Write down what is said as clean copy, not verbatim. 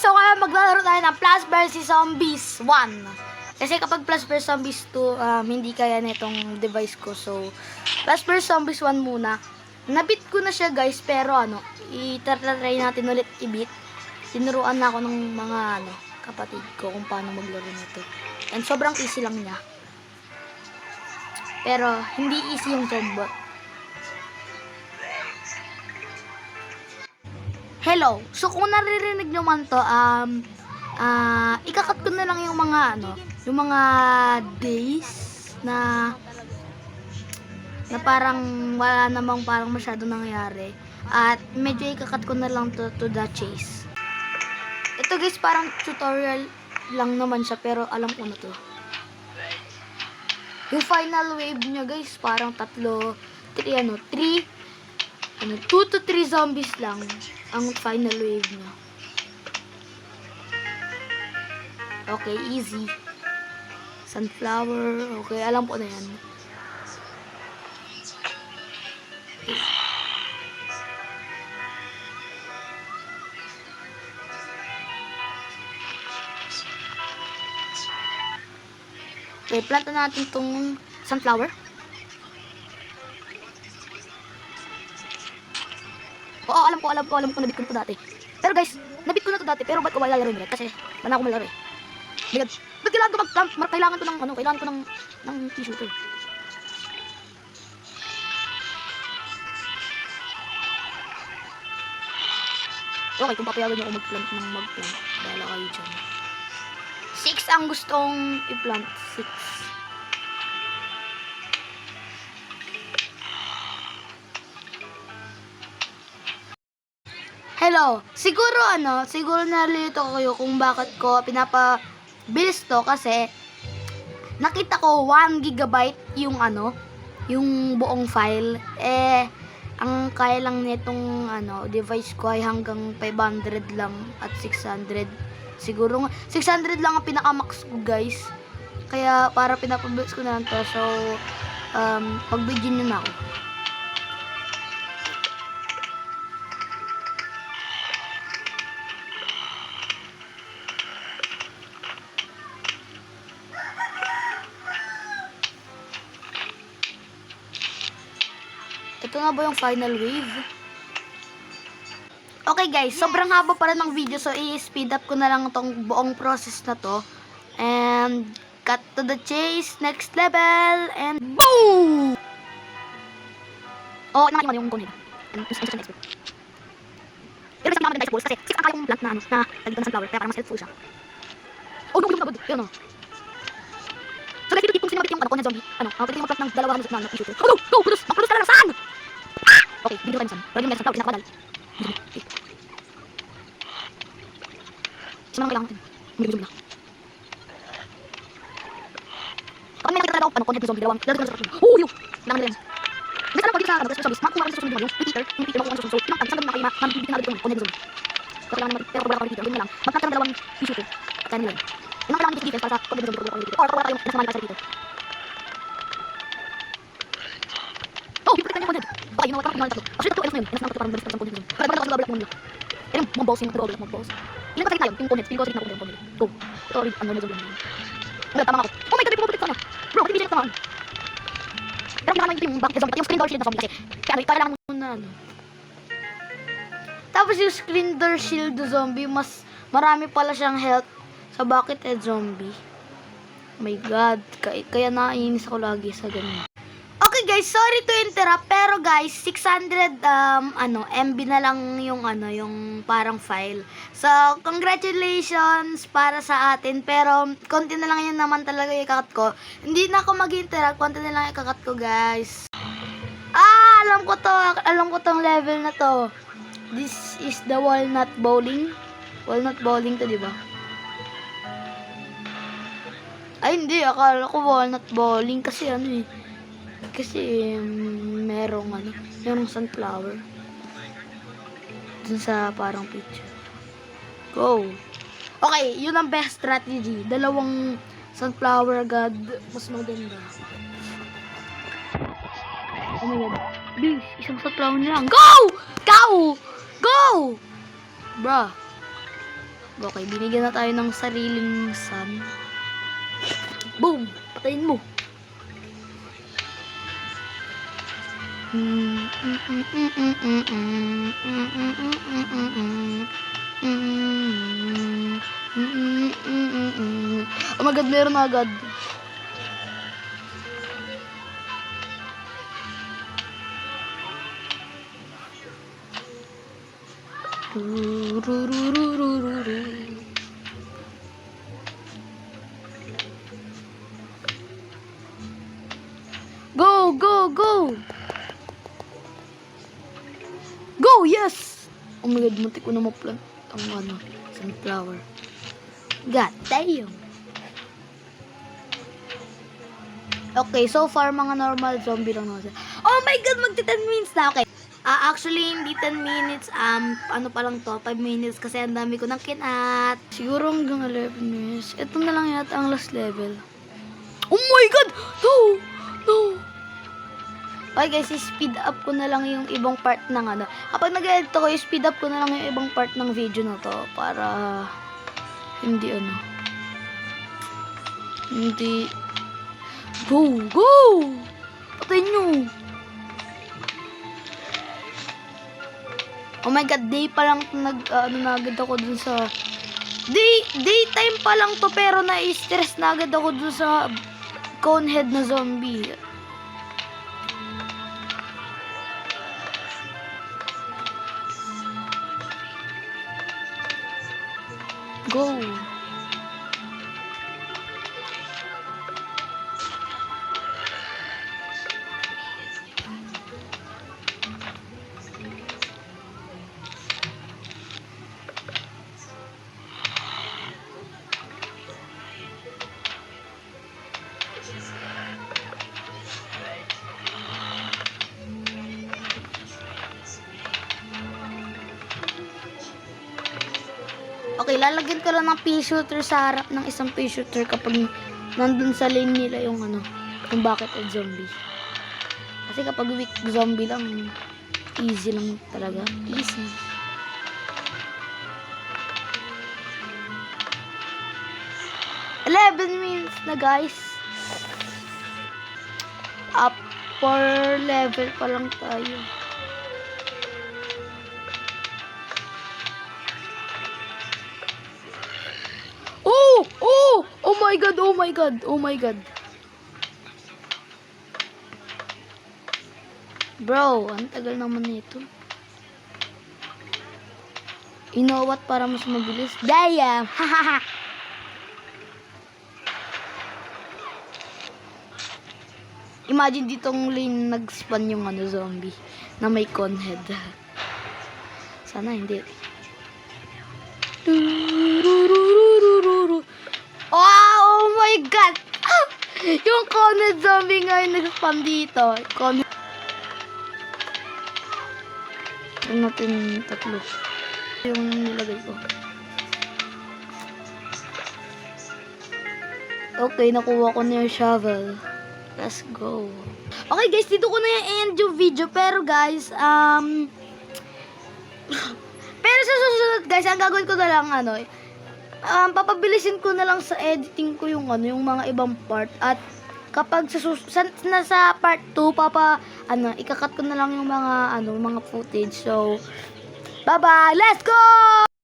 guys, so kaya maglalaro tayo ng Plants vs Zombies 1. Kasi kapag Plants vs Zombies 2, hindi kaya nitong device ko. So, Plants vs Zombies 1 muna. Nabit ko na siya guys, pero i-try natin ulit i-beat. Tinuruan na ako ng mga kapatid ko kung paano maglaro nito. And sobrang easy lang niya. Pero, hindi easy yung zombot. Hello. So, kung naririnig nyo man to, ikakat ko na lang yung mga days na parang wala namang parang masyado nangyari. At medyo ikakat ko na lang to the chase. Ito guys, parang tutorial lang naman siya, pero alam ko na to. Yung final wave niya guys, parang 2 to 3 zombies lang ang final wave niya. Okay, easy. Sunflower, okay, alam ko na yan. Okay, planta natin tong sunflower. Oo, alam ko, nabit ko na to dati. Pero guys, nabit ko na to dati, pero ba't ko wala laro ulit? Kasi, wala ako malaro eh. Ba't kailangan ko mag-plant? Kailangan ko ng tissue to. Okay, kung papayagan nyo ako mag-plant, dala kayo dyan. 6 ang gustong i-plant. 6. Hello. Siguro nalilito kayo kung bakit ko pinapabilis to kasi nakita ko 1 gigabyte yung yung buong file. Ang kaya lang nitong device ko ay hanggang 500 lang at 600. Siguro 600 lang ang pinaka-max ko, guys. Kaya para pinapabilis ko na lang to. So, pagbigyan nyo na ako. Ito na ba yung final wave? Okay guys, sobrang haba pa rin ng video, so i-speed up ko na lang tong buong process na to. And cut to the chase, next level, and boom! Oh, nakakita mo yung cone nila. And instant expert. Pero sa mga maganda sa balls kasi 6 ang kaya kong plant na tagitan ng sunflower, kaya parang mas helpful siya. Oh, no, yun o. So guys, dito kung sinabit yung cone zombie, pwede yung mag-plant ng 2 na tissue. Oh no, no, Cruz ka lang, saan? Okay, dito tayo saan. Pwede yung sunflower, pinakabadal. Saan lang kailangan natin? Hindi zombie na. Pag may nakita talaga ako, content ng zombie, 2 lalagyan ko sa oh, yun! Kailangan nila yan. Kasi alam ko dito sa zombies, makuha rin sa susunod yung Peter makuha sa susunod. Pinangtang, isang gabi na kayo, mabibigyan na rin yung content ng zombie. So kailangan naman, pero pag wala ka rin dito, ganyan lang. Magkata ng 2 tissue to. At kaya nila yun. Yung kailangan dito defense para sa content ng zombie, or pag wala tayong nasamaan ka sa dito. Oh, hindi pa content. Okay, you know what, parang pinawala tatlo. Actually, tatlo, na yun. Nasamaan ko parang balis pa sa content ng zombie. Kaya parang ako nila. Pero yung boss, yung boss. Ilan pa sa gitna yun, yung content, feeling ko sa gitna ko yung content. Go. Ito, na zombie. Tama ako. Oh my god, may pupulit ko na. Bro, hindi siya tamaan. Pero kailangan yung bakit na zombie, yung screen door shield na zombie kasi kailangan mo na Tapos yung screen door shield na zombie, mas marami pala siyang health sa bakit zombie. Oh my god, kaya naiinis ako lagi sa ganun. Okay guys, sorry to interrupt, pero guys, 600 MB na lang yung yung parang file. So, congratulations para sa atin, pero konti na lang yan naman talaga yung ikakat ko. Hindi na ako mag-interact, konti na lang yung ikakat ko, guys. Alam ko tong level na to. This is the walnut bowling. Walnut bowling to, di ba? Ay, hindi, akala ko walnut bowling kasi kasi merong sunflower dun sa parang picture. Go. Okay, yun ang best strategy. 2 sunflower agad, mas maganda. Oh my god. Bilis, isang sunflower na lang. Go! Go! Go! Bruh. Okay, binigyan na tayo ng sariling sun. Boom! Patayin mo. Oh my god, meron na agad. Go, go, go! Go, yes! Oh my god, muntik ko na ma-plant ang sunflower. God damn! Okay, so far mga normal zombie lang naman. Oh my god, magti 10 minutes na. Okay. Actually, hindi 10 minutes. Ano pa lang to? 5 minutes kasi ang dami ko nang kinat. Siguro hanggang 11 minutes. Ito na lang yata ang last level. Oh my god! No! No! Okay guys, speed up ko na lang yung ibang part ng ano. Kapag nag-edit ako, speed up ko na lang yung ibang part ng video na to. Para hindi ano. Hindi. Go! Go! Patayin nyo! Oh my god, day pa lang na agad ako dun sa daytime pa lang to pero na-stress na agad ako dun sa conehead na zombie. Go. Okay, lalagyan ko lang ng pea shooter sa harap ng isang pea shooter kapag nandun sa lane nila yung yung bucket of zombie. Kasi kapag weak zombie lang, easy lang talaga. Easy. Minutes na guys. Upper level pa lang tayo. Oh my god, oh my god, oh my god. Bro, ang tagal naman nito. You know what, para mas mabilis? Damn! Hahaha! Imagine ditong lane nag-spawn yung zombie na may conehead. Sana hindi. Oh my god! Yung conehead zombie nga yung nag-spawn dito. Yung natin tatlo. Yung nilagay ko. Okay, nakuha ko na yung shovel. Let's go. Okay guys, dito ko na i-end yung video. Pero guys, pero sa susunod guys, ang gagawin ko na lang papabilisin ko na lang sa editing ko yung yung mga ibang part. At kapag nasa part 2, ikakat ko na lang yung mga mga footage. So, bye-bye. Let's go!